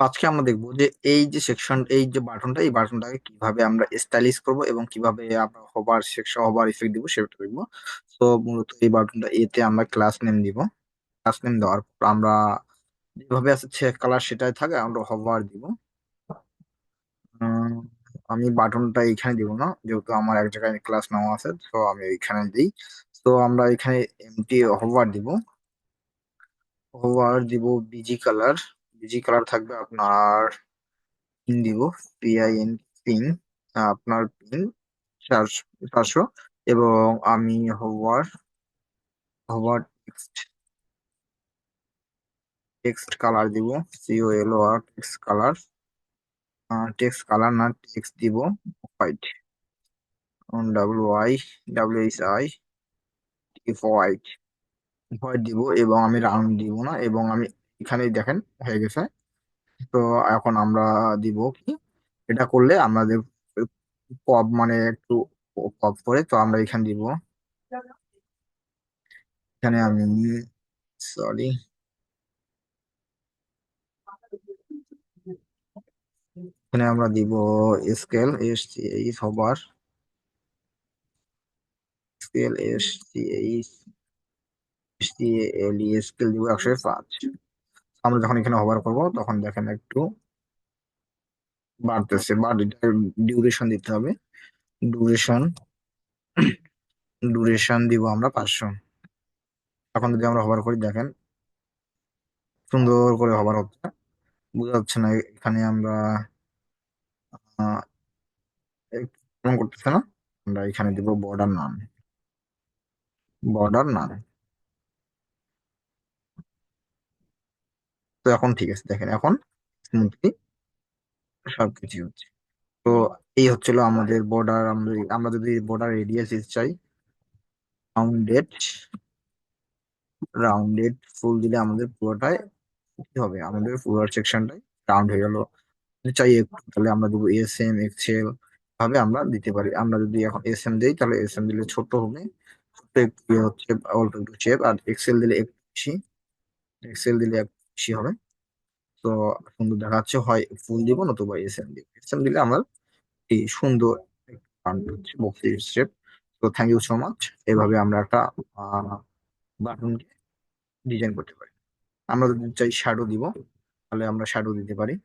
আজকে আমরা দেখবো যে এই যে সেকশন, এই যে বাটনটা, এই বাটনটাকে কিভাবে আমরা স্টাইলিশ করব এবং কিভাবে আমরা হোভার সেকশন, হোভার ইফেক্ট দিব সেটা দেখবো। তো মূলত এই বাটনটা এতে আমরা ক্লাস নেম দিব। ক্লাস নেম দেওয়ার পর আমরা যেভাবে আছে কালার সেটাই থাকে, আমরা হোভার দিব। উম, আমি বাটনটা এইখানে দিব না, যেহেতু আমার এক জায়গায় ক্লাস নেওয়া আছে, তো আমি এইখানে দিই। তো আমরা এখানে এমটি হোভার দিব। হোভার দিব বিজি কালার। বিজি কালার থাকবে আপনার পিন দিব, PIN, পিন। আপনার পিন 400। এবং আমি hover, hover text, text colour দিব, COLOR text colour. Text colour না, টেক্সট দিব হোয়াইট, WYWHI, হোয়াইট দিব। এবং আমি রাউন্ড দিব না, এবং আমি এখানে দেখেন হয়ে গেছে। তো এখন আমরা দিব কি, এটা করলে আমাদের পপ মানে একটু পপ করে, তো আমরা এখানে দিব। এখানে আমি, সরি, এখানে আমরা দিব স্কেল, সবার স্কেল, স্কেল দিব 105। আমরা যখন এখানে হোভার করব তখন দেখেন একটু বাড়তেছে, বা ডিউরেশন দিতে হবে। ডিউরেশন, দিব আমরা 500। এখন যদি আমরা হোভার করি দেখেন সুন্দর করে হোভার হচ্ছে। বোঝা যাচ্ছে না এখানে আমরা আহ, কেমন করতেছে না। আমরা এখানে দিব বর্ডার নাম, বর্ডার নাম। তো এখন ঠিক আছে, দেখেন এখন স্মুথলি সবকিছু হচ্ছে। তো এই হচ্ছিল আমাদের বর্ডার। আমরা আমরা যদি বর্ডার রেডিয়াস চাই, রাউন্ডেড, রাউন্ডেড ফুল দিলে আমাদের পুরোটাই কি হবে, আমাদের পুরো সেকশনটাই রাউন্ড হয়ে গেল। যদি চাই একটু, তাহলে আমরা দেবো SM, এক্সেল ভাবে আমরা দিতে পারি। আমরা যদি এখন SM দিই, তাহলে SM দিলে ছোট হবে, ছোট একটু ইয়ে হচ্ছে, অল্প একটু শেপ। আর এক্সেল দিলে একটু বেশি, এক্সেল দিলে একটু বেশি হবে। তো সুন্দর দেখাচ্ছে, হয় ফুল দিব নতুবা SM দিব। SM দিলে আমার এই সুন্দর হচ্ছে বক্সের শেপ। তো থ্যাংক ইউ সো মাচ। এভাবে আমরা একটা বাটনকে ডিজাইন করতে পারি। আমরা যদি চাই শ্যাডো দিব, তাহলে আমরা শ্যাডো দিতে পারি।